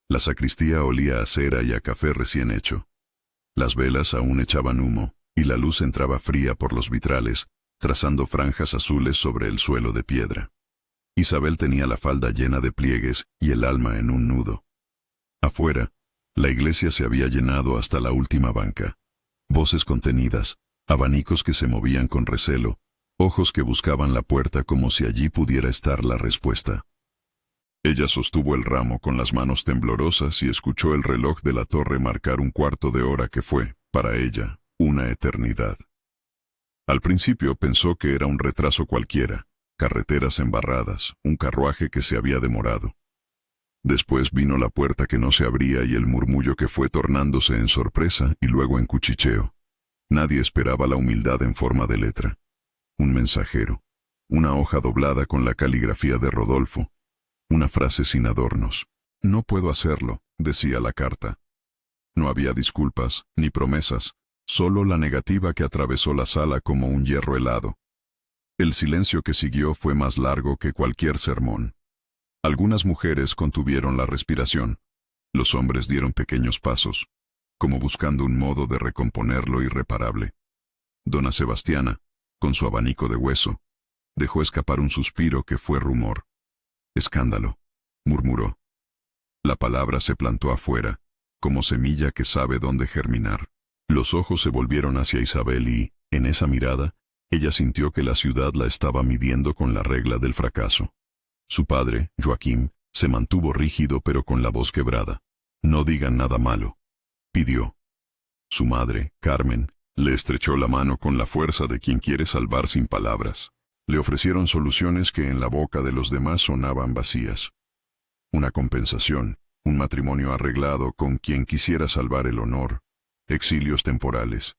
La sacristía olía a cera y a café recién hecho. Las velas aún echaban humo, y la luz entraba fría por los vitrales, trazando franjas azules sobre el suelo de piedra. Isabel tenía la falda llena de pliegues y el alma en un nudo. Afuera, la iglesia se había llenado hasta la última banca. Voces contenidas, abanicos que se movían con recelo, ojos que buscaban la puerta como si allí pudiera estar la respuesta. Ella sostuvo el ramo con las manos temblorosas y escuchó el reloj de la torre marcar un cuarto de hora que fue, para ella, una eternidad. Al principio pensó que era un retraso cualquiera, carreteras embarradas, un carruaje que se había demorado. Después vino la puerta que no se abría y el murmullo que fue tornándose en sorpresa y luego en cuchicheo. Nadie esperaba la humildad en forma de letra. Un mensajero, una hoja doblada con la caligrafía de Rodolfo, una frase sin adornos. No puedo hacerlo, decía la carta. No había disculpas, ni promesas, solo la negativa que atravesó la sala como un hierro helado. El silencio que siguió fue más largo que cualquier sermón. Algunas mujeres contuvieron la respiración. Los hombres dieron pequeños pasos, como buscando un modo de recomponer lo irreparable. Dona Sebastiana, con su abanico de hueso, dejó escapar un suspiro que fue rumor. Escándalo, murmuró. La palabra se plantó afuera, como semilla que sabe dónde germinar. Los ojos se volvieron hacia Isabel y, en esa mirada, ella sintió que la ciudad la estaba midiendo con la regla del fracaso. Su padre, Joaquín, se mantuvo rígido pero con la voz quebrada. No digan nada malo, pidió. Su madre, Carmen, le estrechó la mano con la fuerza de quien quiere salvar sin palabras. Le ofrecieron soluciones que en la boca de los demás sonaban vacías. Una compensación, un matrimonio arreglado con quien quisiera salvar el honor, exilios temporales.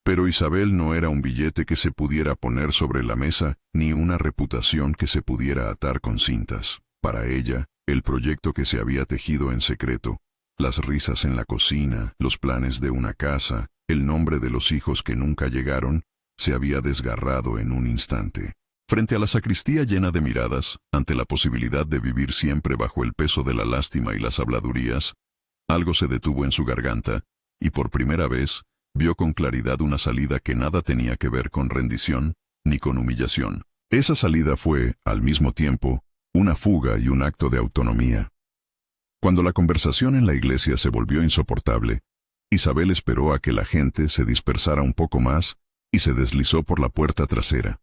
Pero Isabel no era un billete que se pudiera poner sobre la mesa, ni una reputación que se pudiera atar con cintas. Para ella, el proyecto que se había tejido en secreto, las risas en la cocina, los planes de una casa, el nombre de los hijos que nunca llegaron, se había desgarrado en un instante. Frente a la sacristía llena de miradas, ante la posibilidad de vivir siempre bajo el peso de la lástima y las habladurías, algo se detuvo en su garganta, y por primera vez, vio con claridad una salida que nada tenía que ver con rendición, ni con humillación. Esa salida fue, al mismo tiempo, una fuga y un acto de autonomía. Cuando la conversación en la iglesia se volvió insoportable, Isabel esperó a que la gente se dispersara un poco más y se deslizó por la puerta trasera.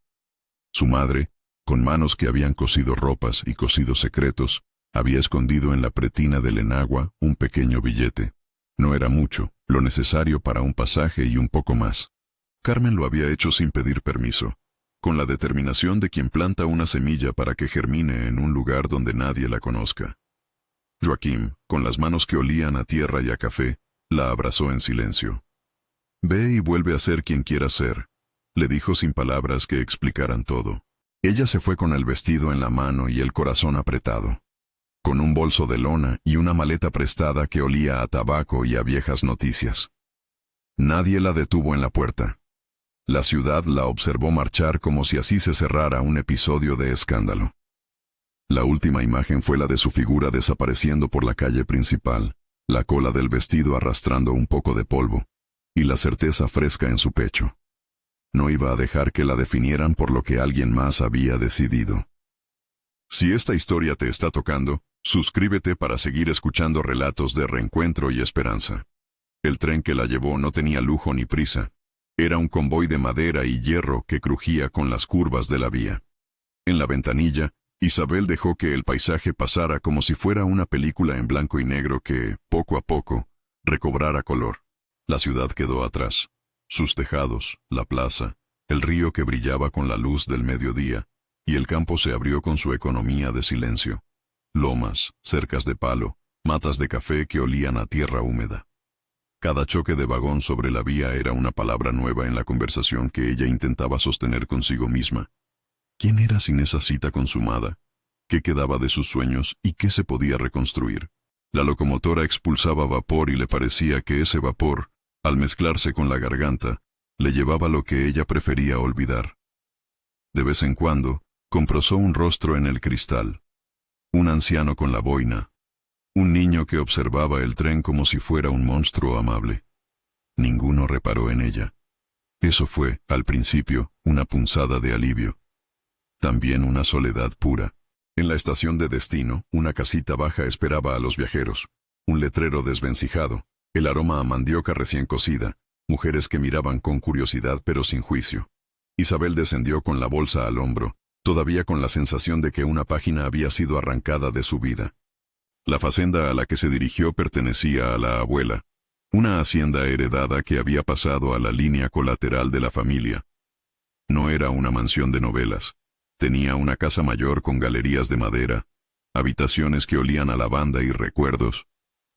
Su madre, con manos que habían cosido ropas y cosido secretos, había escondido en la pretina del enagua un pequeño billete. No era mucho, lo necesario para un pasaje y un poco más. Carmen lo había hecho sin pedir permiso, con la determinación de quien planta una semilla para que germine en un lugar donde nadie la conozca. Joaquín, con las manos que olían a tierra y a café, la abrazó en silencio. «Ve y vuelve a ser quien quieras ser», le dijo sin palabras que explicaran todo. Ella se fue con el vestido en la mano y el corazón apretado, con un bolso de lona y una maleta prestada que olía a tabaco y a viejas noticias. Nadie la detuvo en la puerta. La ciudad la observó marchar como si así se cerrara un episodio de escándalo. La última imagen fue la de su figura desapareciendo por la calle principal, la cola del vestido arrastrando un poco de polvo, y la certeza fresca en su pecho. No iba a dejar que la definieran por lo que alguien más había decidido. Si esta historia te está tocando, suscríbete para seguir escuchando relatos de reencuentro y esperanza. El tren que la llevó no tenía lujo ni prisa. Era un convoy de madera y hierro que crujía con las curvas de la vía. En la ventanilla, Isabel dejó que el paisaje pasara como si fuera una película en blanco y negro que, poco a poco, recobrara color. La ciudad quedó atrás. Sus tejados, la plaza, el río que brillaba con la luz del mediodía, y el campo se abrió con su economía de silencio. Lomas, cercas de palo, matas de café que olían a tierra húmeda. Cada choque de vagón sobre la vía era una palabra nueva en la conversación que ella intentaba sostener consigo misma. ¿Quién era sin esa cita consumada? ¿Qué quedaba de sus sueños y qué se podía reconstruir? La locomotora expulsaba vapor y le parecía que ese vapor, al mezclarse con la garganta, le llevaba lo que ella prefería olvidar. De vez en cuando, comprosó un rostro en el cristal. Un anciano con la boina. Un niño que observaba el tren como si fuera un monstruo amable. Ninguno reparó en ella. Eso fue, al principio, una punzada de alivio. También una soledad pura. En la estación de destino, una casita baja esperaba a los viajeros. Un letrero desvencijado, el aroma a mandioca recién cocida, mujeres que miraban con curiosidad pero sin juicio. Isabel descendió con la bolsa al hombro, todavía con la sensación de que una página había sido arrancada de su vida. La fazenda a la que se dirigió pertenecía a la abuela, una hacienda heredada que había pasado a la línea colateral de la familia. No era una mansión de novelas. Tenía una casa mayor con galerías de madera, habitaciones que olían a lavanda y recuerdos,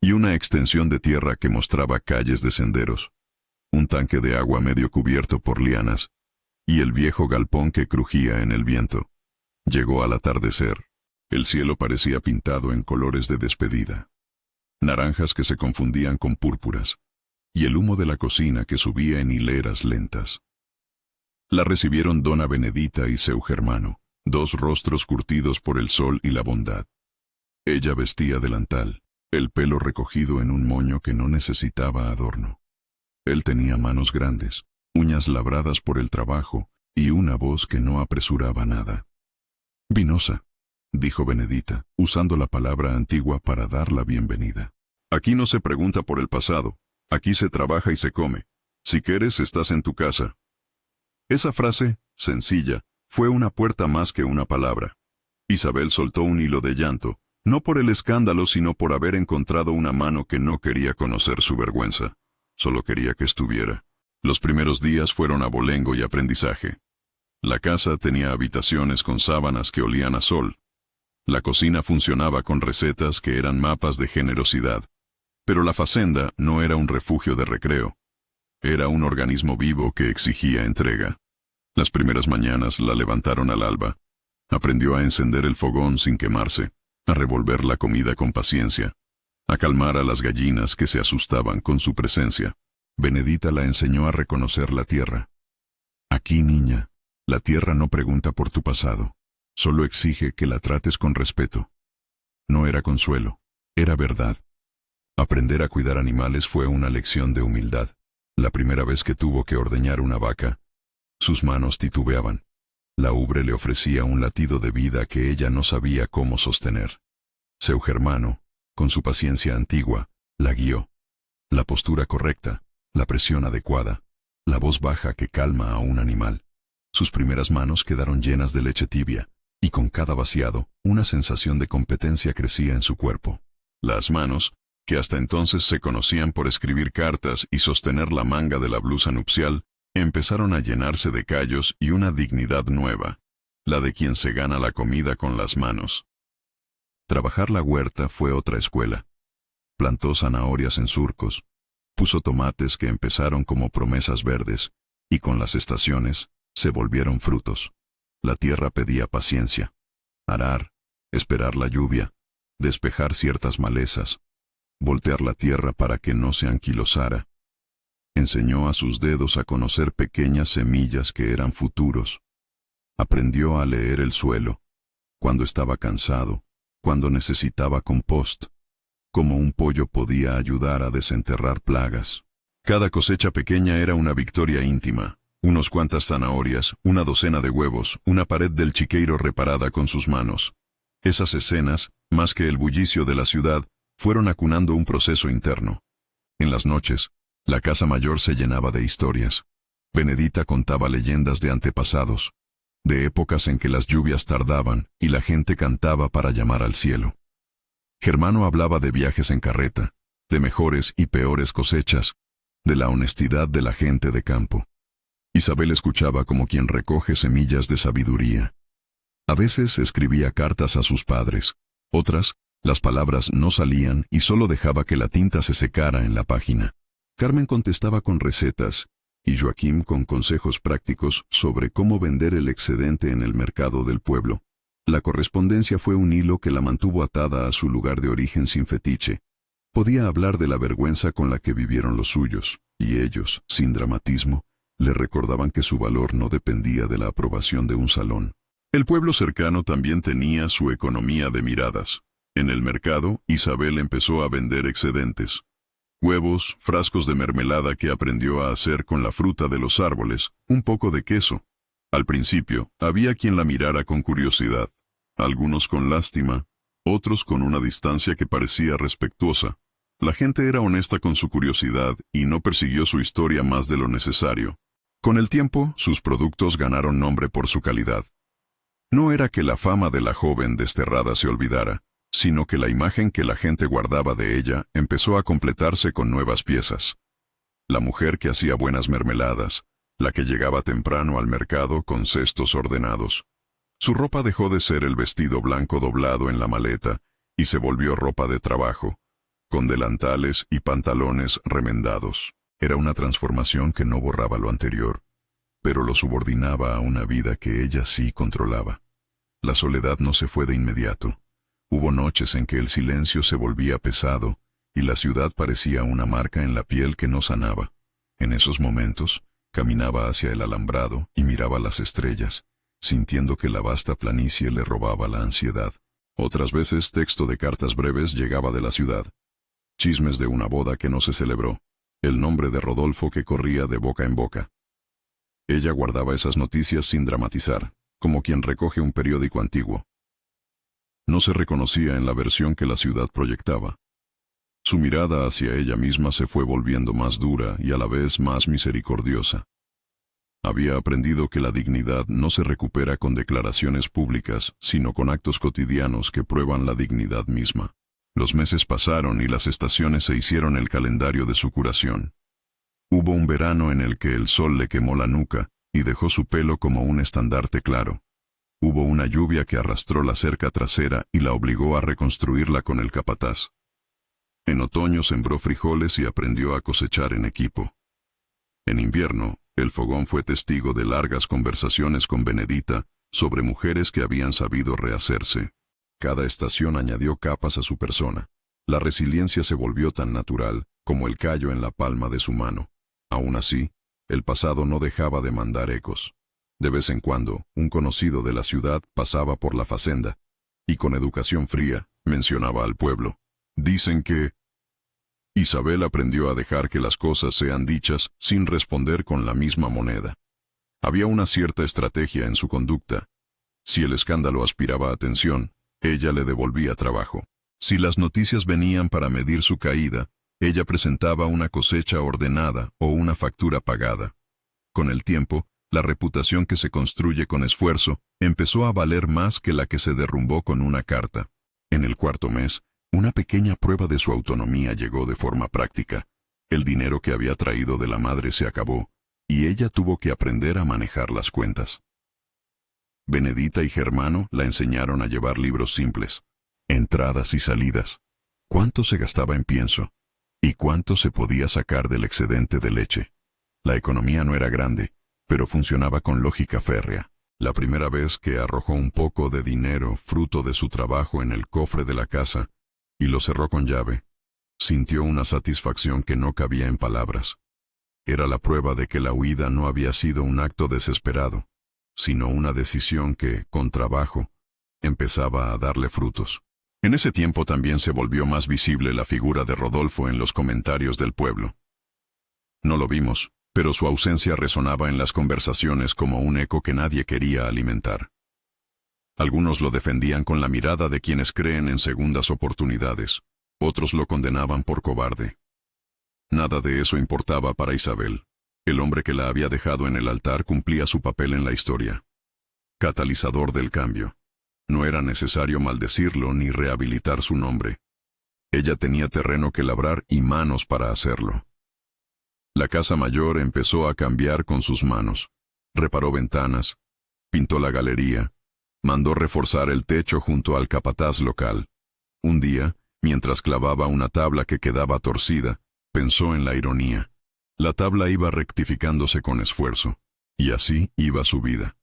y una extensión de tierra que mostraba calles de senderos, un tanque de agua medio cubierto por lianas, y el viejo galpón que crujía en el viento. Llegó al atardecer. El cielo parecía pintado en colores de despedida. Naranjas que se confundían con púrpuras, y el humo de la cocina que subía en hileras lentas. La recibieron dona Benedita y seu Germano, dos rostros curtidos por el sol y la bondad. Ella vestía delantal, el pelo recogido en un moño que no necesitaba adorno. Él tenía manos grandes, uñas labradas por el trabajo, y una voz que no apresuraba nada. «Vinosa», dijo Benedita, usando la palabra antigua para dar la bienvenida. «Aquí no se pregunta por el pasado, aquí se trabaja y se come. Si quieres, estás en tu casa». Esa frase, sencilla, fue una puerta más que una palabra. Isabel soltó un hilo de llanto, no por el escándalo, sino por haber encontrado una mano que no quería conocer su vergüenza. Solo quería que estuviera. Los primeros días fueron abolengo y aprendizaje. La casa tenía habitaciones con sábanas que olían a sol. La cocina funcionaba con recetas que eran mapas de generosidad. Pero la fazenda no era un refugio de recreo. Era un organismo vivo que exigía entrega. Las primeras mañanas la levantaron al alba. Aprendió a encender el fogón sin quemarse, a revolver la comida con paciencia, a calmar a las gallinas que se asustaban con su presencia. Benedita la enseñó a reconocer la tierra. Aquí, niña, la tierra no pregunta por tu pasado, solo exige que la trates con respeto. No era consuelo, era verdad. Aprender a cuidar animales fue una lección de humildad. La primera vez que tuvo que ordeñar una vaca, sus manos titubeaban. La ubre le ofrecía un latido de vida que ella no sabía cómo sostener. Seu Germano, con su paciencia antigua, la guió. La postura correcta, la presión adecuada, la voz baja que calma a un animal. Sus primeras manos quedaron llenas de leche tibia, y con cada vaciado, una sensación de competencia crecía en su cuerpo. Las manos, que hasta entonces se conocían por escribir cartas y sostener la manga de la blusa nupcial, empezaron a llenarse de callos y una dignidad nueva, la de quien se gana la comida con las manos. Trabajar la huerta fue otra escuela. Plantó zanahorias en surcos, puso tomates que empezaron como promesas verdes, y con las estaciones se volvieron frutos. La tierra pedía paciencia. Arar, esperar la lluvia, despejar ciertas malezas, voltear la tierra para que no se anquilosara. Enseñó a sus dedos a conocer pequeñas semillas que eran futuros. Aprendió a leer el suelo, cuando estaba cansado, cuando necesitaba compost, cómo un pollo podía ayudar a desenterrar plagas. Cada cosecha pequeña era una victoria íntima, unos cuantas zanahorias, una docena de huevos, una pared del chiqueiro reparada con sus manos. Esas escenas, más que el bullicio de la ciudad, fueron acunando un proceso interno. En las noches, la casa mayor se llenaba de historias. Benedita contaba leyendas de antepasados, de épocas en que las lluvias tardaban y la gente cantaba para llamar al cielo. Germano hablaba de viajes en carreta, de mejores y peores cosechas, de la honestidad de la gente de campo. Isabel escuchaba como quien recoge semillas de sabiduría. A veces escribía cartas a sus padres, otras, las palabras no salían y solo dejaba que la tinta se secara en la página. Carmen contestaba con recetas, y Joaquín con consejos prácticos sobre cómo vender el excedente en el mercado del pueblo. La correspondencia fue un hilo que la mantuvo atada a su lugar de origen sin fetiche. Podía hablar de la vergüenza con la que vivieron los suyos, y ellos, sin dramatismo, le recordaban que su valor no dependía de la aprobación de un salón. El pueblo cercano también tenía su economía de miradas. En el mercado, Isabel empezó a vender excedentes. Huevos, frascos de mermelada que aprendió a hacer con la fruta de los árboles, un poco de queso. Al principio, había quien la mirara con curiosidad, algunos con lástima, otros con una distancia que parecía respetuosa. La gente era honesta con su curiosidad y no persiguió su historia más de lo necesario. Con el tiempo, sus productos ganaron nombre por su calidad. No era que la fama de la joven desterrada se olvidara, sino que la imagen que la gente guardaba de ella empezó a completarse con nuevas piezas. La mujer que hacía buenas mermeladas, la que llegaba temprano al mercado con cestos ordenados. Su ropa dejó de ser el vestido blanco doblado en la maleta y se volvió ropa de trabajo, con delantales y pantalones remendados. Era una transformación que no borraba lo anterior, pero lo subordinaba a una vida que ella sí controlaba. La soledad no se fue de inmediato. Hubo noches en que el silencio se volvía pesado y la ciudad parecía una marca en la piel que no sanaba. En esos momentos, caminaba hacia el alambrado y miraba las estrellas, sintiendo que la vasta planicie le robaba la ansiedad. Otras veces, texto de cartas breves llegaba de la ciudad. Chismes de una boda que no se celebró, el nombre de Rodolfo que corría de boca en boca. Ella guardaba esas noticias sin dramatizar, como quien recoge un periódico antiguo. No se reconocía en la versión que la ciudad proyectaba. Su mirada hacia ella misma se fue volviendo más dura y a la vez más misericordiosa. Había aprendido que la dignidad no se recupera con declaraciones públicas, sino con actos cotidianos que prueban la dignidad misma. Los meses pasaron y las estaciones se hicieron el calendario de su curación. Hubo un verano en el que el sol le quemó la nuca y dejó su pelo como un estandarte claro. Hubo una lluvia que arrastró la cerca trasera y la obligó a reconstruirla con el capataz. En otoño sembró frijoles y aprendió a cosechar en equipo. En invierno, el fogón fue testigo de largas conversaciones con Benedita sobre mujeres que habían sabido rehacerse. Cada estación añadió capas a su persona. La resiliencia se volvió tan natural como el callo en la palma de su mano. Aún así, el pasado no dejaba de mandar ecos. De vez en cuando, un conocido de la ciudad pasaba por la facenda, y con educación fría, mencionaba al pueblo. Dicen que... Isabel aprendió a dejar que las cosas sean dichas sin responder con la misma moneda. Había una cierta estrategia en su conducta. Si el escándalo aspiraba atención, ella le devolvía trabajo. Si las noticias venían para medir su caída, ella presentaba una cosecha ordenada o una factura pagada. Con el tiempo, la reputación que se construye con esfuerzo empezó a valer más que la que se derrumbó con una carta. En el cuarto mes, una pequeña prueba de su autonomía llegó de forma práctica. El dinero que había traído de la madre se acabó, y ella tuvo que aprender a manejar las cuentas. Benedita y Germano la enseñaron a llevar libros simples, entradas y salidas, cuánto se gastaba en pienso, y cuánto se podía sacar del excedente de leche. La economía no era grande, pero funcionaba con lógica férrea. La primera vez que arrojó un poco de dinero fruto de su trabajo en el cofre de la casa y lo cerró con llave, sintió una satisfacción que no cabía en palabras. Era la prueba de que la huida no había sido un acto desesperado, sino una decisión que, con trabajo, empezaba a darle frutos. En ese tiempo también se volvió más visible la figura de Rodolfo en los comentarios del pueblo. No lo vimos, pero su ausencia resonaba en las conversaciones como un eco que nadie quería alimentar. Algunos lo defendían con la mirada de quienes creen en segundas oportunidades, otros lo condenaban por cobarde. Nada de eso importaba para Isabel. El hombre que la había dejado en el altar cumplía su papel en la historia. Catalizador del cambio. No era necesario maldecirlo ni rehabilitar su nombre. Ella tenía terreno que labrar y manos para hacerlo. La casa mayor empezó a cambiar con sus manos. Reparó ventanas, pintó la galería, mandó reforzar el techo junto al capataz local. Un día, mientras clavaba una tabla que quedaba torcida, pensó en la ironía. La tabla iba rectificándose con esfuerzo, y así iba su vida.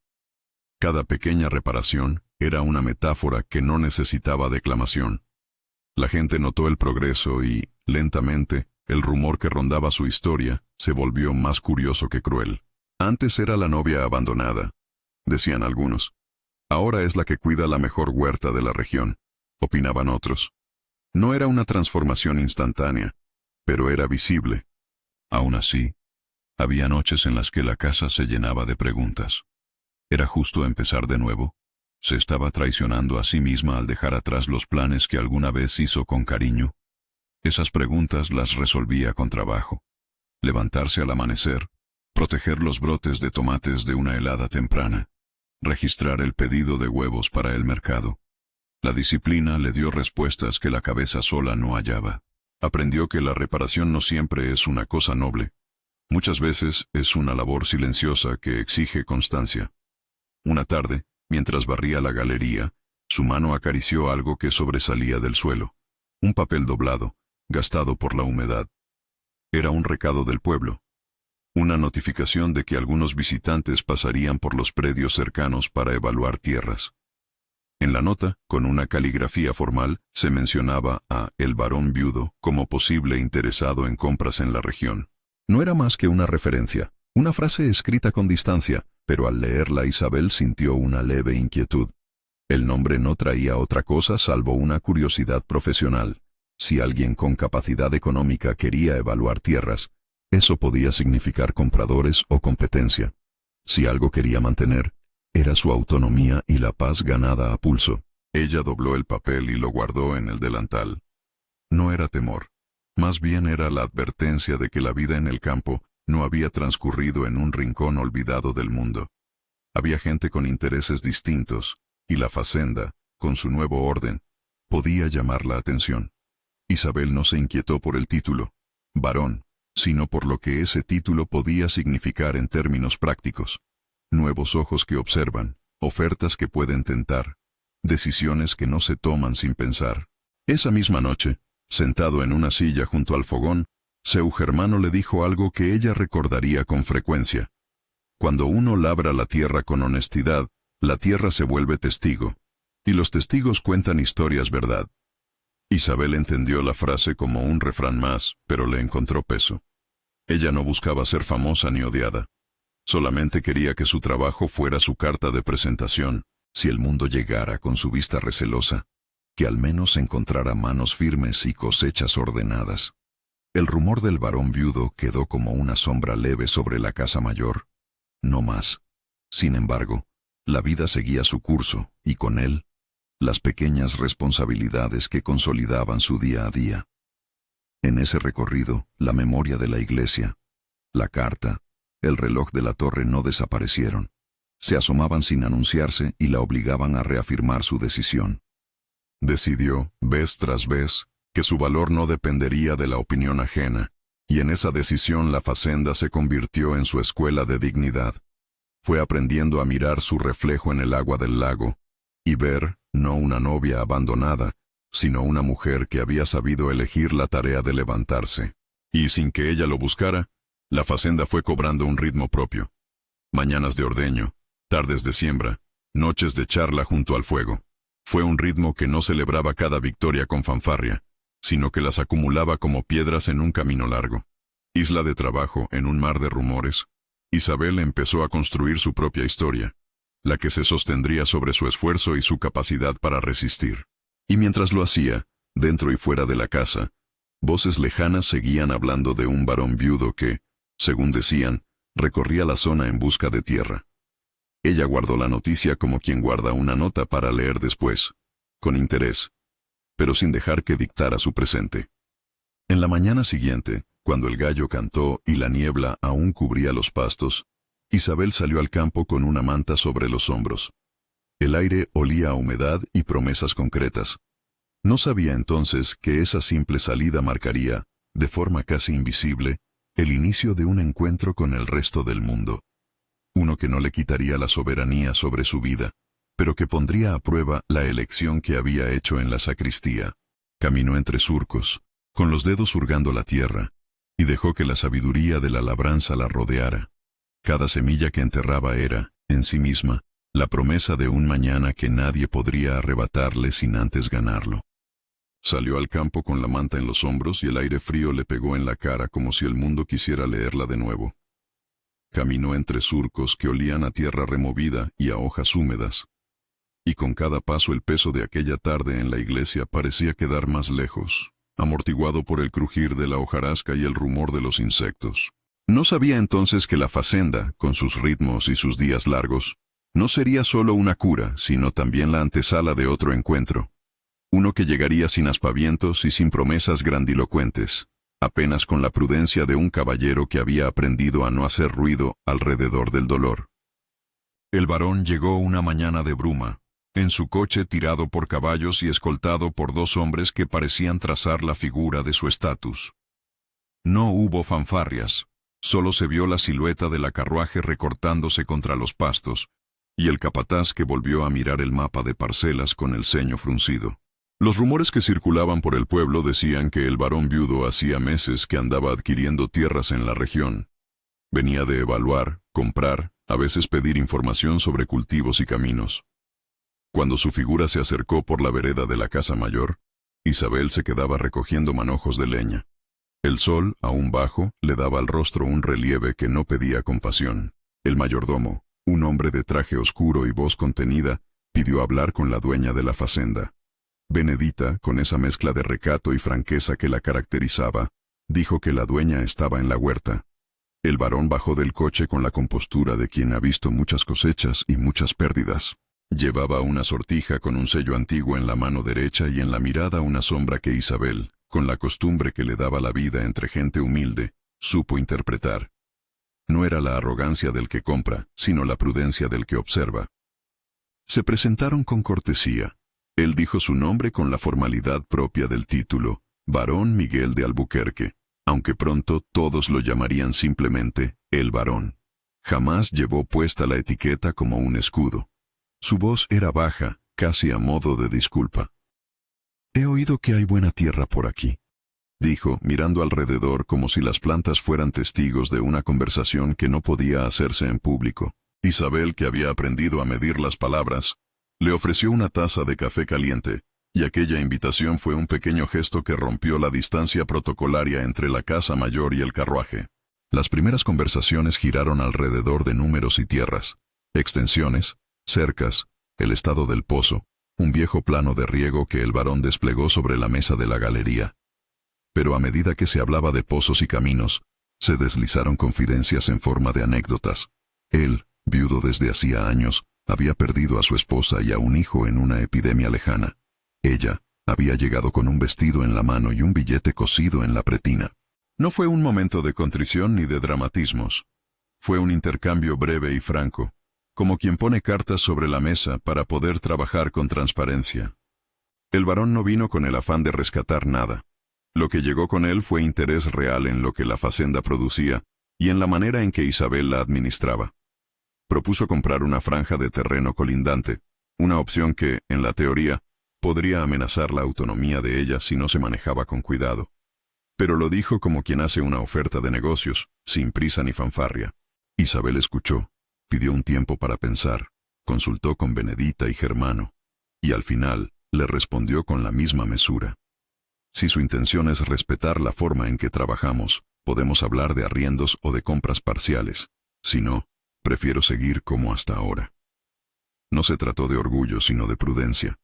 Cada pequeña reparación era una metáfora que no necesitaba declamación. La gente notó el progreso y, lentamente, el rumor que rondaba su historia se volvió más curioso que cruel. Antes era la novia abandonada, decían algunos. Ahora es la que cuida la mejor huerta de la región. opinaban otros. No era una transformación instantánea, pero era visible. Aún así, había noches en las que la casa se llenaba de preguntas. ¿Era justo empezar de nuevo? ¿Se estaba traicionando a sí misma al dejar atrás los planes que alguna vez hizo con cariño? Esas preguntas las resolvía con trabajo. Levantarse al amanecer, proteger los brotes de tomates de una helada temprana, registrar el pedido de huevos para el mercado. La disciplina le dio respuestas que la cabeza sola no hallaba. Aprendió que la reparación no siempre es una cosa noble. Muchas veces es una labor silenciosa que exige constancia. Una tarde, mientras barría la galería, su mano acarició algo que sobresalía del suelo. Un papel doblado, gastado por la humedad. Era un recado del pueblo. Una notificación de que algunos visitantes pasarían por los predios cercanos para evaluar tierras. En la nota, con una caligrafía formal, se mencionaba a el varón viudo como posible interesado en compras en la región. No era más que una referencia, una frase escrita con distancia, pero al leerla Isabel sintió una leve inquietud. El nombre no traía otra cosa salvo una curiosidad profesional. Si alguien con capacidad económica quería evaluar tierras, eso podía significar compradores o competencia. Si algo quería mantener, era su autonomía y la paz ganada a pulso. Ella dobló el papel y lo guardó en el delantal. No era temor. Más bien era la advertencia de que la vida en el campo no había transcurrido en un rincón olvidado del mundo. Había gente con intereses distintos, y la facenda, con su nuevo orden, podía llamar la atención. Isabel no se inquietó por el título, varón, sino por lo que ese título podía significar en términos prácticos. Nuevos ojos que observan, ofertas que pueden tentar, decisiones que no se toman sin pensar. Esa misma noche, sentado en una silla junto al fogón, seu Germano le dijo algo que ella recordaría con frecuencia. Cuando uno labra la tierra con honestidad, la tierra se vuelve testigo, y los testigos cuentan historias verdad. Isabel entendió la frase como un refrán más, pero le encontró peso. Ella no buscaba ser famosa ni odiada. Solamente quería que su trabajo fuera su carta de presentación, si el mundo llegara con su vista recelosa, que al menos encontrara manos firmes y cosechas ordenadas. El rumor del varón viudo quedó como una sombra leve sobre la casa mayor. No más. Sin embargo, la vida seguía su curso, y con él, las pequeñas responsabilidades que consolidaban su día a día. En ese recorrido, la memoria de la iglesia, la carta, el reloj de la torre no desaparecieron. Se asomaban sin anunciarse y la obligaban a reafirmar su decisión. Decidió, vez tras vez, que su valor no dependería de la opinión ajena, y en esa decisión la facenda se convirtió en su escuela de dignidad. Fue aprendiendo a mirar su reflejo en el agua del lago, y ver, no una novia abandonada, sino una mujer que había sabido elegir la tarea de levantarse. Y sin que ella lo buscara, la facenda fue cobrando un ritmo propio. Mañanas de ordeño, tardes de siembra, noches de charla junto al fuego. Fue un ritmo que no celebraba cada victoria con fanfarria, sino que las acumulaba como piedras en un camino largo. Isla de trabajo en un mar de rumores, Isabel empezó a construir su propia historia, la que se sostendría sobre su esfuerzo y su capacidad para resistir. Y mientras lo hacía, dentro y fuera de la casa, voces lejanas seguían hablando de un varón viudo que, según decían, recorría la zona en busca de tierra. Ella guardó la noticia como quien guarda una nota para leer después, con interés, pero sin dejar que dictara su presente. En la mañana siguiente, cuando el gallo cantó y la niebla aún cubría los pastos, Isabel salió al campo con una manta sobre los hombros. El aire olía a humedad y promesas concretas. No sabía entonces que esa simple salida marcaría, de forma casi invisible, el inicio de un encuentro con el resto del mundo. Uno que no le quitaría la soberanía sobre su vida, pero que pondría a prueba la elección que había hecho en la sacristía. Caminó entre surcos, con los dedos hurgando la tierra, y dejó que la sabiduría de la labranza la rodeara. Cada semilla que enterraba era, en sí misma, la promesa de un mañana que nadie podría arrebatarle sin antes ganarlo. Salió al campo con la manta en los hombros y el aire frío le pegó en la cara como si el mundo quisiera leerla de nuevo. Caminó entre surcos que olían a tierra removida y a hojas húmedas. y con cada paso el peso de aquella tarde en la iglesia parecía quedar más lejos, amortiguado por el crujir de la hojarasca y el rumor de los insectos. No sabía entonces que la facenda, con sus ritmos y sus días largos, no sería solo una cura, sino también la antesala de otro encuentro. Uno que llegaría sin aspavientos y sin promesas grandilocuentes, apenas con la prudencia de un caballero que había aprendido a no hacer ruido alrededor del dolor. El varón llegó una mañana de bruma, en su coche tirado por caballos y escoltado por dos hombres que parecían trazar la figura de su estatus. No hubo fanfarrias, solo se vio la silueta de la carruaje recortándose contra los pastos, y el capataz que volvió a mirar el mapa de parcelas con el ceño fruncido. Los rumores que circulaban por el pueblo decían que el varón viudo hacía meses que andaba adquiriendo tierras en la región. Venía de evaluar, comprar, a veces pedir información sobre cultivos y caminos. Cuando su figura se acercó por la vereda de la casa mayor, Isabel se quedaba recogiendo manojos de leña. El sol, aún bajo, le daba al rostro un relieve que no pedía compasión. El mayordomo, un hombre de traje oscuro y voz contenida, pidió hablar con la dueña de la facenda. Benedita, con esa mezcla de recato y franqueza que la caracterizaba, dijo que la dueña estaba en la huerta. El varón bajó del coche con la compostura de quien ha visto muchas cosechas y muchas pérdidas. Llevaba una sortija con un sello antiguo en la mano derecha y en la mirada una sombra que Isabel, con la costumbre que le daba la vida entre gente humilde, supo interpretar. No era la arrogancia del que compra, sino la prudencia del que observa. Se presentaron con cortesía. Él dijo su nombre con la formalidad propia del título, Barón Miguel de Albuquerque, aunque pronto todos lo llamarían simplemente el Barón. Jamás llevó puesta la etiqueta como un escudo. Su voz era baja, casi a modo de disculpa. «He oído que hay buena tierra por aquí», dijo, mirando alrededor como si las plantas fueran testigos de una conversación que no podía hacerse en público. Isabel, que había aprendido a medir las palabras, le ofreció una taza de café caliente, y aquella invitación fue un pequeño gesto que rompió la distancia protocolaria entre la casa mayor y el carruaje. Las primeras conversaciones giraron alrededor de números y tierras, extensiones, cercas, el estado del pozo, un viejo plano de riego que el varón desplegó sobre la mesa de la galería. Pero a medida que se hablaba de pozos y caminos, se deslizaron confidencias en forma de anécdotas. Él, viudo desde hacía años, había perdido a su esposa y a un hijo en una epidemia lejana. Ella había llegado con un vestido en la mano y un billete cosido en la pretina. No fue un momento de contrición ni de dramatismos. Fue un intercambio breve y franco, como quien pone cartas sobre la mesa para poder trabajar con transparencia. El varón no vino con el afán de rescatar nada. Lo que llegó con él fue interés real en lo que la facenda producía y en la manera en que Isabel la administraba. Propuso comprar una franja de terreno colindante, una opción que, en la teoría, podría amenazar la autonomía de ella si no se manejaba con cuidado. Pero lo dijo como quien hace una oferta de negocios, sin prisa ni fanfarria. Isabel escuchó, pidió un tiempo para pensar, consultó con Benedita y Germano, y al final le respondió con la misma mesura. Si su intención es respetar la forma en que trabajamos, podemos hablar de arriendos o de compras parciales. Si no, prefiero seguir como hasta ahora. No se trató de orgullo, sino de prudencia.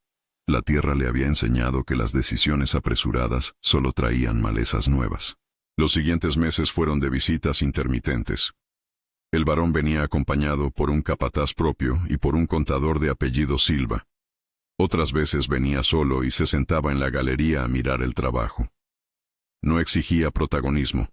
La tierra le había enseñado que las decisiones apresuradas solo traían malezas nuevas. Los siguientes meses fueron de visitas intermitentes. El varón venía acompañado por un capataz propio y por un contador de apellido Silva. Otras veces venía solo y se sentaba en la galería a mirar el trabajo. No exigía protagonismo.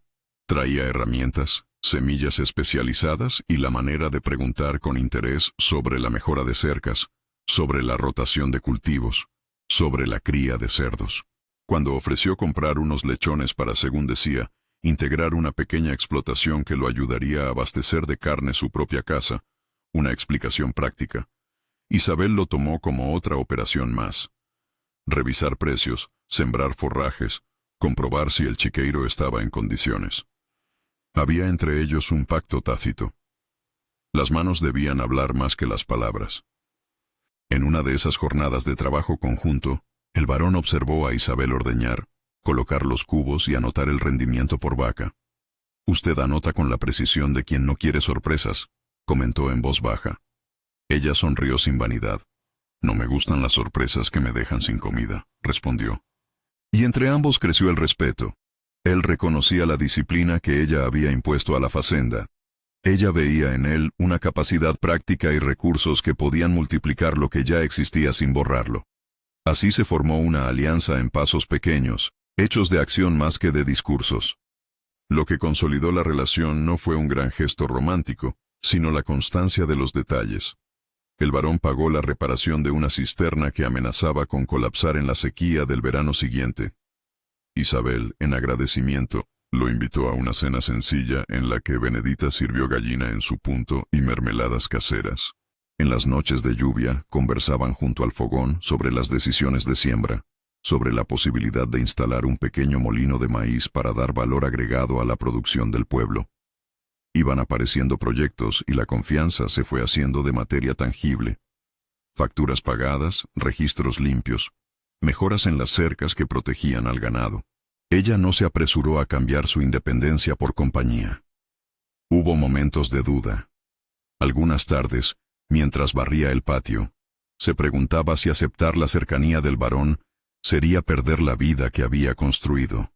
Traía herramientas, semillas especializadas y la manera de preguntar con interés sobre la mejora de cercas, sobre la rotación de cultivos, sobre la cría de cerdos. Cuando ofreció comprar unos lechones para, según decía, integrar una pequeña explotación que lo ayudaría a abastecer de carne su propia casa, una explicación práctica, Isabel lo tomó como otra operación más. Revisar precios, sembrar forrajes, comprobar si el chiqueiro estaba en condiciones. Había entre ellos un pacto tácito. Las manos debían hablar más que las palabras. En una de esas jornadas de trabajo conjunto, el varón observó a Isabel ordeñar, colocar los cubos y anotar el rendimiento por vaca. «Usted anota con la precisión de quien no quiere sorpresas», comentó en voz baja. Ella sonrió sin vanidad. No me gustan las sorpresas que me dejan sin comida, respondió. Y entre ambos creció el respeto. Él reconocía la disciplina que ella había impuesto a la fazenda. Ella veía en él una capacidad práctica y recursos que podían multiplicar lo que ya existía sin borrarlo. Así se formó una alianza en pasos pequeños, hechos de acción más que de discursos. Lo que consolidó la relación no fue un gran gesto romántico, sino la constancia de los detalles. El varón pagó la reparación de una cisterna que amenazaba con colapsar en la sequía del verano siguiente. Isabel, en agradecimiento, lo invitó a una cena sencilla en la que Benedita sirvió gallina en su punto y mermeladas caseras. En las noches de lluvia conversaban junto al fogón sobre las decisiones de siembra, sobre la posibilidad de instalar un pequeño molino de maíz para dar valor agregado a la producción del pueblo. Iban apareciendo proyectos y la confianza se fue haciendo de materia tangible. Facturas pagadas, registros limpios, mejoras en las cercas que protegían al ganado. Ella no se apresuró a cambiar su independencia por compañía. Hubo momentos de duda. Algunas tardes, mientras barría el patio, se preguntaba si aceptar la cercanía del varón sería perder la vida que había construido.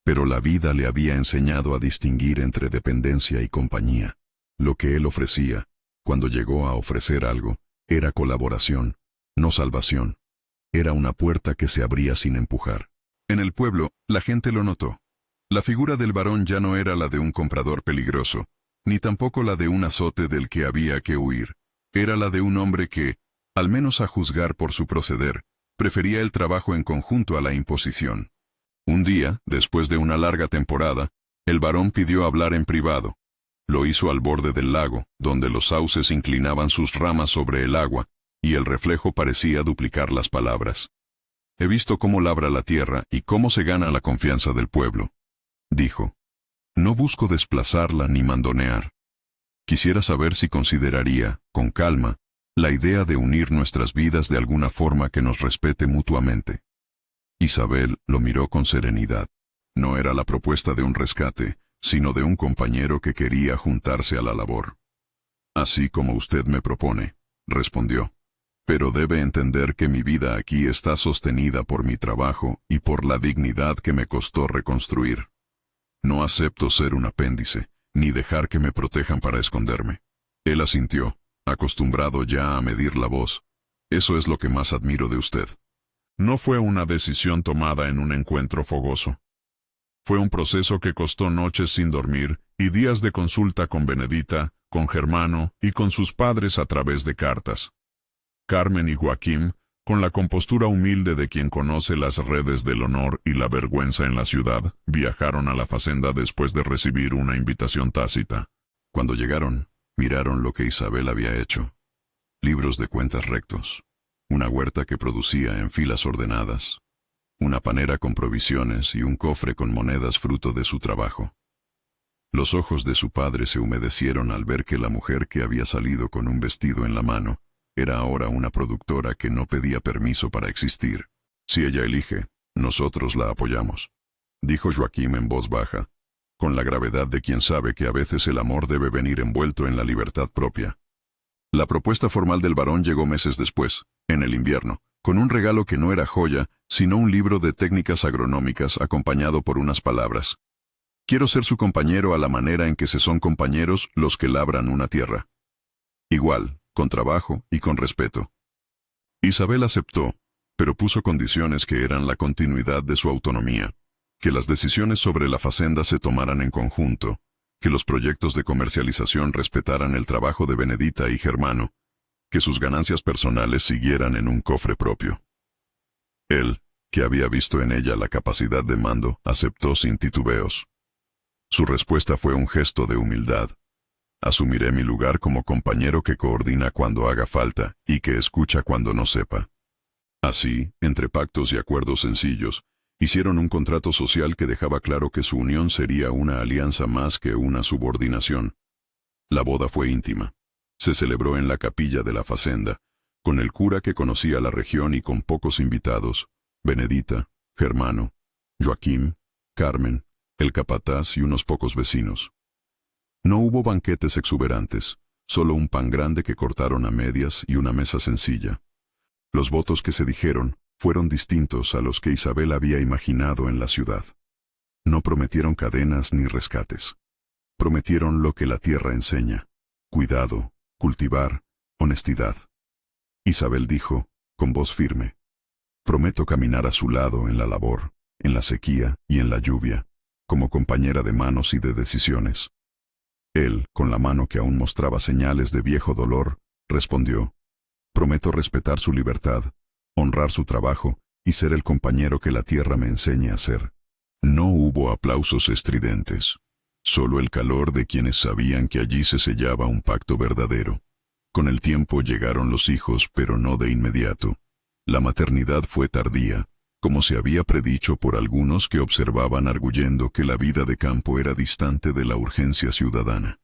Pero la vida le había enseñado a distinguir entre dependencia y compañía. Lo que él ofrecía, cuando llegó a ofrecer algo, era colaboración, no salvación. Era una puerta que se abría sin empujar. En el pueblo, la gente lo notó. La figura del varón ya no era la de un comprador peligroso, ni tampoco la de un azote del que había que huir. Era la de un hombre que, al menos a juzgar por su proceder, prefería el trabajo en conjunto a la imposición. Un día, después de una larga temporada, el varón pidió hablar en privado. Lo hizo al borde del lago, donde los sauces inclinaban sus ramas sobre el agua, y el reflejo parecía duplicar las palabras. He visto cómo labra la tierra y cómo se gana la confianza del pueblo, dijo. No busco desplazarla ni mandonear. Quisiera saber si consideraría, con calma, la idea de unir nuestras vidas de alguna forma que nos respete mutuamente. Isabel lo miró con serenidad. No era la propuesta de un rescate, sino de un compañero que quería juntarse a la labor. Así como usted me propone, respondió. Pero debe entender que mi vida aquí está sostenida por mi trabajo y por la dignidad que me costó reconstruir. No acepto ser un apéndice, ni dejar que me protejan para esconderme. Él asintió, acostumbrado ya a medir la voz. Eso es lo que más admiro de usted. No fue una decisión tomada en un encuentro fogoso. Fue un proceso que costó noches sin dormir y días de consulta con Benedita, con Germano y con sus padres a través de cartas. Carmen y Joaquín, con la compostura humilde de quien conoce las redes del honor y la vergüenza en la ciudad, viajaron a la fazenda después de recibir una invitación tácita. Cuando llegaron, miraron lo que Isabel había hecho. Libros de cuentas rectos, una huerta que producía en filas ordenadas, una panera con provisiones y un cofre con monedas fruto de su trabajo. Los ojos de su padre se humedecieron al ver que la mujer que había salido con un vestido en la mano era ahora una productora que no pedía permiso para existir. Si ella elige, nosotros la apoyamos, dijo Joaquín en voz baja, con la gravedad de quien sabe que a veces el amor debe venir envuelto en la libertad propia. La propuesta formal del varón llegó meses después, en el invierno, con un regalo que no era joya, sino un libro de técnicas agronómicas acompañado por unas palabras. Quiero ser su compañero a la manera en que se son compañeros los que labran una tierra. Igual, con trabajo y con respeto. Isabel aceptó, pero puso condiciones que eran la continuidad de su autonomía, que las decisiones sobre la fazenda se tomaran en conjunto, que los proyectos de comercialización respetaran el trabajo de Benedita y Germano, que sus ganancias personales siguieran en un cofre propio. Él, que había visto en ella la capacidad de mando, aceptó sin titubeos. Su respuesta fue un gesto de humildad. Asumiré mi lugar como compañero que coordina cuando haga falta y que escucha cuando no sepa. Así, entre pactos y acuerdos sencillos, hicieron un contrato social que dejaba claro que su unión sería una alianza más que una subordinación. La boda fue íntima. Se celebró en la capilla de la fazenda, con el cura que conocía la región y con pocos invitados, Benedita, Germano, Joaquín, Carmen, el capataz y unos pocos vecinos. No hubo banquetes exuberantes, solo un pan grande que cortaron a medias y una mesa sencilla. Los votos que se dijeron fueron distintos a los que Isabel había imaginado en la ciudad. No prometieron cadenas ni rescates. Prometieron lo que la tierra enseña: cuidado, cultivar, honestidad. Isabel dijo, con voz firme: prometo caminar a su lado en la labor, en la sequía y en la lluvia, como compañera de manos y de decisiones. Él, con la mano que aún mostraba señales de viejo dolor, respondió: prometo respetar su libertad, honrar su trabajo y ser el compañero que la tierra me enseñe a ser. No hubo aplausos estridentes, solo el calor de quienes sabían que allí se sellaba un pacto verdadero. Con el tiempo llegaron los hijos, pero no de inmediato. La maternidad fue tardía, como se había predicho por algunos que observaban arguyendo que la vida de campo era distante de la urgencia ciudadana.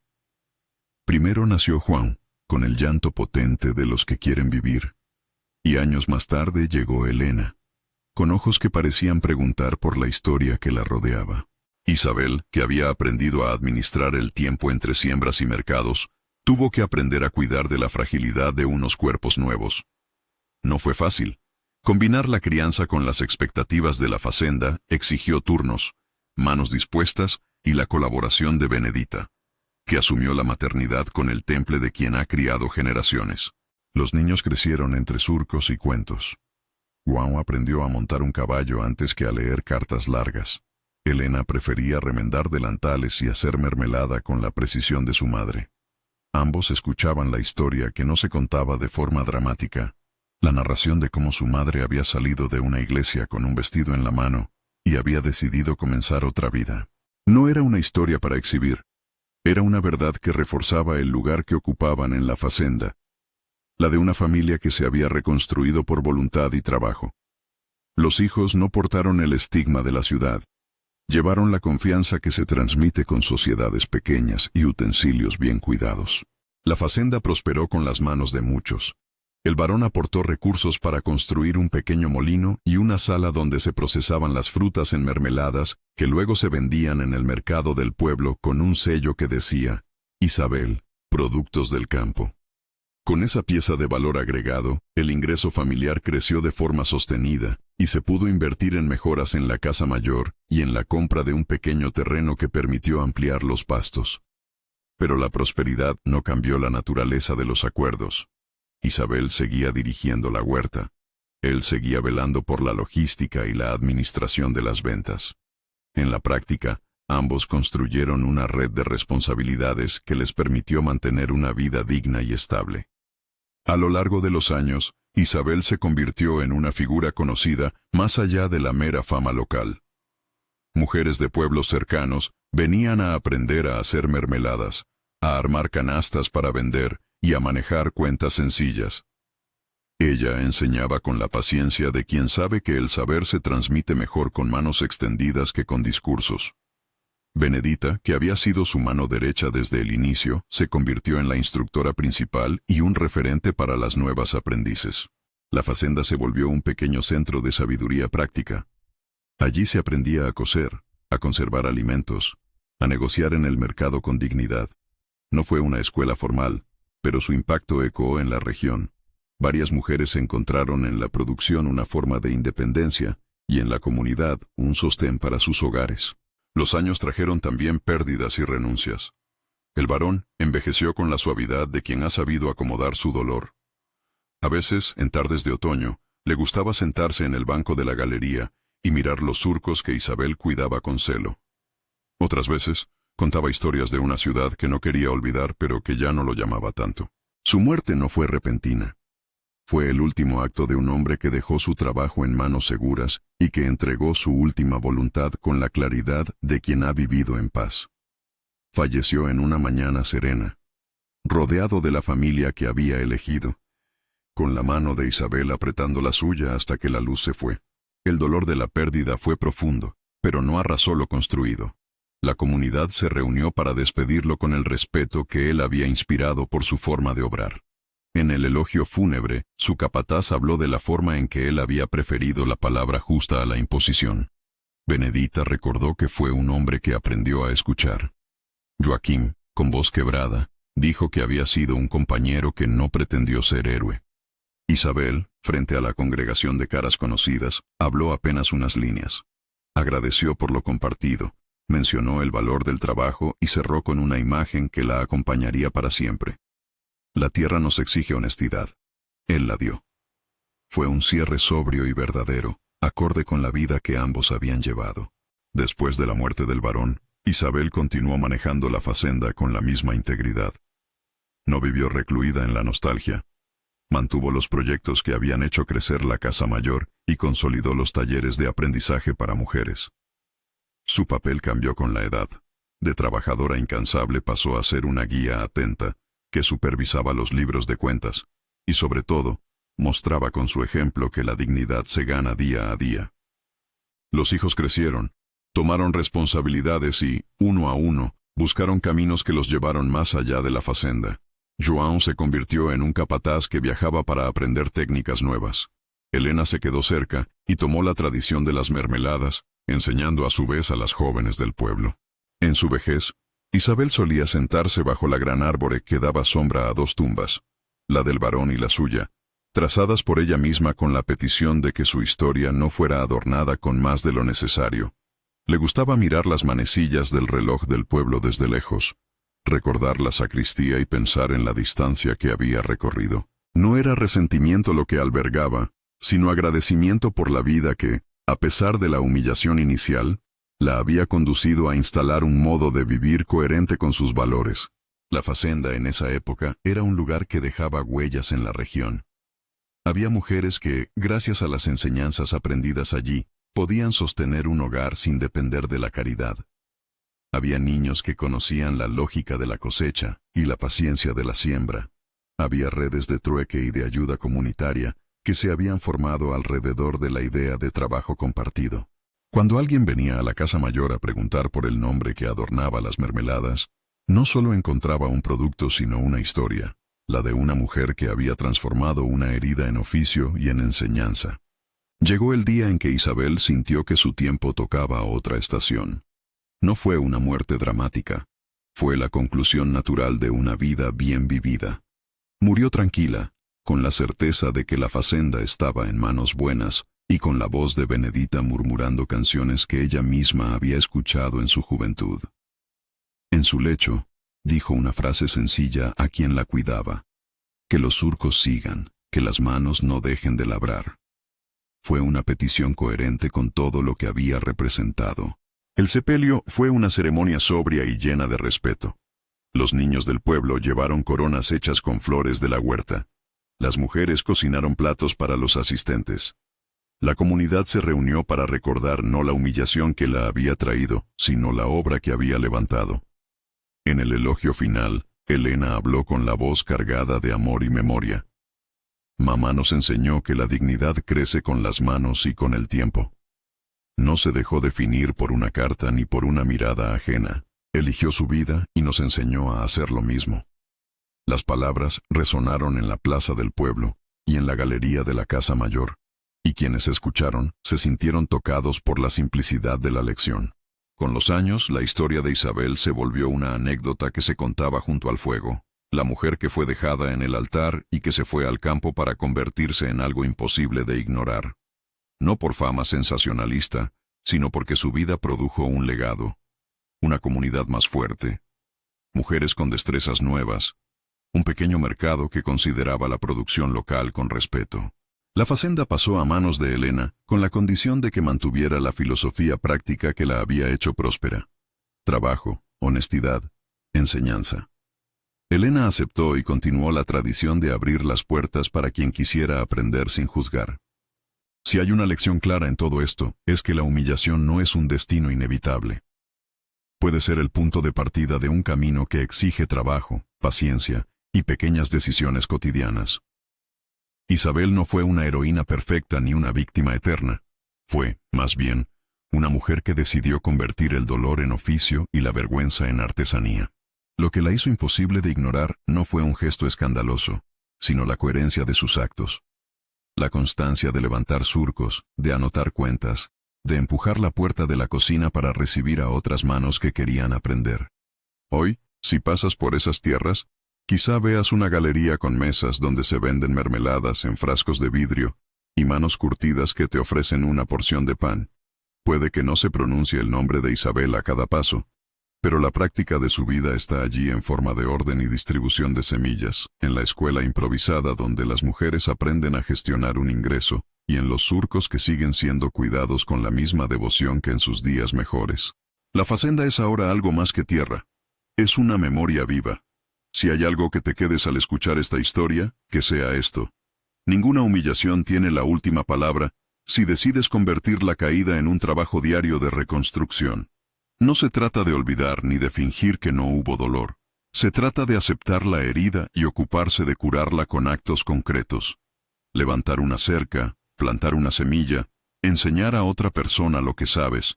Primero nació Juan, con el llanto potente de los que quieren vivir. Y años más tarde llegó Elena, con ojos que parecían preguntar por la historia que la rodeaba. Isabel, que había aprendido a administrar el tiempo entre siembras y mercados, tuvo que aprender a cuidar de la fragilidad de unos cuerpos nuevos. No fue fácil. Combinar la crianza con las expectativas de la facenda exigió turnos, manos dispuestas y la colaboración de Benedita, que asumió la maternidad con el temple de quien ha criado generaciones. Los niños crecieron entre surcos y cuentos. Juan aprendió a montar un caballo antes que a leer cartas largas. Elena prefería remendar delantales y hacer mermelada con la precisión de su madre. Ambos escuchaban la historia que no se contaba de forma dramática, la narración de cómo su madre había salido de una iglesia con un vestido en la mano y había decidido comenzar otra vida. No era una historia para exhibir, era una verdad que reforzaba el lugar que ocupaban en la facenda, la de una familia que se había reconstruido por voluntad y trabajo. Los hijos no portaron el estigma de la ciudad, llevaron la confianza que se transmite con sociedades pequeñas y utensilios bien cuidados. La facenda prosperó con las manos de muchos. El varón aportó recursos para construir un pequeño molino y una sala donde se procesaban las frutas en mermeladas que luego se vendían en el mercado del pueblo con un sello que decía: Isabel, productos del campo. Con esa pieza de valor agregado, el ingreso familiar creció de forma sostenida y se pudo invertir en mejoras en la casa mayor y en la compra de un pequeño terreno que permitió ampliar los pastos. Pero la prosperidad no cambió la naturaleza de los acuerdos. Isabel seguía dirigiendo la huerta. Él seguía velando por la logística y la administración de las ventas. En la práctica, ambos construyeron una red de responsabilidades que les permitió mantener una vida digna y estable. A lo largo de los años, Isabel se convirtió en una figura conocida más allá de la mera fama local. Mujeres de pueblos cercanos venían a aprender a hacer mermeladas, a armar canastas para vender y a manejar cuentas sencillas. Ella enseñaba con la paciencia de quien sabe que el saber se transmite mejor con manos extendidas que con discursos. Benedita, que había sido su mano derecha desde el inicio, se convirtió en la instructora principal y un referente para las nuevas aprendices. La facenda se volvió un pequeño centro de sabiduría práctica. Allí se aprendía a coser, a conservar alimentos, a negociar en el mercado con dignidad. No fue una escuela formal, pero su impacto ecoó en la región. Varias mujeres encontraron en la producción una forma de independencia y en la comunidad un sostén para sus hogares. Los años trajeron también pérdidas y renuncias. El varón envejeció con la suavidad de quien ha sabido acomodar su dolor. A veces, en tardes de otoño, le gustaba sentarse en el banco de la galería y mirar los surcos que Isabel cuidaba con celo. Otras veces, contaba historias de una ciudad que no quería olvidar pero que ya no lo llamaba tanto. Su muerte no fue repentina. Fue el último acto de un hombre que dejó su trabajo en manos seguras y que entregó su última voluntad con la claridad de quien ha vivido en paz. Falleció en una mañana serena, rodeado de la familia que había elegido, con la mano de Isabel apretando la suya hasta que la luz se fue. El dolor de la pérdida fue profundo, pero no arrasó lo construido. La comunidad se reunió para despedirlo con el respeto que él había inspirado por su forma de obrar. En el elogio fúnebre, su capataz habló de la forma en que él había preferido la palabra justa a la imposición. Benedita recordó que fue un hombre que aprendió a escuchar. Joaquín, con voz quebrada, dijo que había sido un compañero que no pretendió ser héroe. Isabel, Frente a la congregación de caras conocidas, habló apenas unas líneas. Agradeció por lo compartido, mencionó el valor del trabajo y cerró con una imagen que la acompañaría para siempre. La tierra nos exige honestidad. Él la dio. Fue un cierre sobrio y verdadero, acorde con la vida que ambos habían llevado. Después de la muerte del varón, Isabel continuó manejando la fazenda con la misma integridad. No vivió recluida en la nostalgia. Mantuvo los proyectos que habían hecho crecer la casa mayor y consolidó los talleres de aprendizaje para mujeres. Su papel cambió con la edad. De trabajadora incansable pasó a ser una guía atenta, que supervisaba los libros de cuentas, y sobre todo, mostraba con su ejemplo que la dignidad se gana día a día. Los hijos crecieron, tomaron responsabilidades y, uno a uno, buscaron caminos que los llevaron más allá de la fazenda. João se convirtió en un capataz que viajaba para aprender técnicas nuevas. Elena se quedó cerca y tomó la tradición de las mermeladas, enseñando a su vez a las jóvenes del pueblo. En su vejez, Isabel solía sentarse bajo la gran árbore que daba sombra a dos tumbas, la del varón y la suya, trazadas por ella misma con la petición de que su historia no fuera adornada con más de lo necesario. Le gustaba mirar las manecillas del reloj del pueblo desde lejos, recordar la sacristía y pensar en la distancia que había recorrido. No era resentimiento lo que albergaba, sino agradecimiento por la vida que, a pesar de la humillación inicial, la había conducido a instalar un modo de vivir coherente con sus valores. La fazenda en esa época era un lugar que dejaba huellas en la región. Había mujeres que, gracias a las enseñanzas aprendidas allí, podían sostener un hogar sin depender de la caridad. Había niños que conocían la lógica de la cosecha y la paciencia de la siembra. Había redes de trueque y de ayuda comunitaria que se habían formado alrededor de la idea de trabajo compartido. Cuando alguien venía a la casa mayor a preguntar por el nombre que adornaba las mermeladas, no solo encontraba un producto sino una historia, la de una mujer que había transformado una herida en oficio y en enseñanza. Llegó el día en que Isabel sintió que su tiempo tocaba otra estación. No fue una muerte dramática, fue la conclusión natural de una vida bien vivida. Murió tranquila, con la certeza de que la fazenda estaba en manos buenas y con la voz de Benedita murmurando canciones que ella misma había escuchado en su juventud. En su lecho, dijo una frase sencilla a quien la cuidaba: que los surcos sigan, que las manos no dejen de labrar. Fue una petición coherente con todo lo que había representado. El sepelio fue una ceremonia sobria y llena de respeto. Los niños del pueblo llevaron coronas hechas con flores de la huerta. Las mujeres cocinaron platos para los asistentes. La comunidad se reunió para recordar no la humillación que la había traído, sino la obra que había levantado. En el elogio final, Elena habló con la voz cargada de amor y memoria. Mamá nos enseñó que la dignidad crece con las manos y con el tiempo. No se dejó definir por una carta ni por una mirada ajena. Eligió su vida y nos enseñó a hacer lo mismo. Las palabras resonaron en la plaza del pueblo y en la galería de la casa mayor, y quienes escucharon se sintieron tocados por la simplicidad de la lección. Con los años, la historia de Isabel se volvió una anécdota que se contaba junto al fuego. La mujer que fue dejada en el altar y que se fue al campo para convertirse en algo imposible de ignorar. No por fama sensacionalista, sino porque su vida produjo un legado, una comunidad más fuerte, mujeres con destrezas nuevas, un pequeño mercado que consideraba la producción local con respeto. La fazenda pasó a manos de Elena con la condición de que mantuviera la filosofía práctica que la había hecho próspera: trabajo, honestidad, enseñanza. Elena aceptó y continuó la tradición de abrir las puertas para quien quisiera aprender sin juzgar. Si hay una lección clara en todo esto, es que la humillación no es un destino inevitable. Puede ser el punto de partida de un camino que exige trabajo, paciencia y pequeñas decisiones cotidianas. Isabel no fue una heroína perfecta ni una víctima eterna. Fue, más bien, una mujer que decidió convertir el dolor en oficio y la vergüenza en artesanía. Lo que la hizo imposible de ignorar no fue un gesto escandaloso, sino la coherencia de sus actos. La constancia de levantar surcos, de anotar cuentas, de empujar la puerta de la cocina para recibir a otras manos que querían aprender. Hoy, si pasas por esas tierras, Quizá veas una galería con mesas donde se venden mermeladas en frascos de vidrio y manos curtidas que te ofrecen una porción de pan. Puede que no se pronuncie el nombre de Isabel a cada paso, pero la práctica de su vida está allí en forma de orden y distribución de semillas, en la escuela improvisada donde las mujeres aprenden a gestionar un ingreso, y en los surcos que siguen siendo cuidados con la misma devoción que en sus días mejores. La facenda es ahora algo más que tierra. Es una memoria viva. Si hay algo que te quedes al escuchar esta historia, que sea esto. Ninguna humillación tiene la última palabra si decides convertir la caída en un trabajo diario de reconstrucción. No se trata de olvidar ni de fingir que no hubo dolor. Se trata de aceptar la herida y ocuparse de curarla con actos concretos. Levantar una cerca, plantar una semilla, enseñar a otra persona lo que sabes.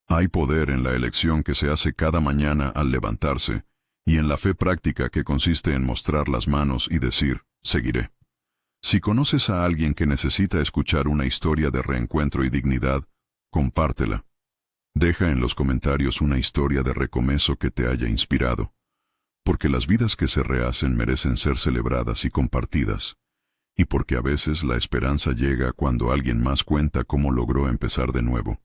Hay poder en la elección que se hace cada mañana al levantarse, y en la fe práctica que consiste en mostrar las manos y decir, seguiré. Si conoces a alguien que necesita escuchar una historia de reencuentro y dignidad, compártela. Deja en los comentarios una historia de recomezo que te haya inspirado, porque las vidas que se rehacen merecen ser celebradas y compartidas, y porque a veces la esperanza llega cuando alguien más cuenta cómo logró empezar de nuevo.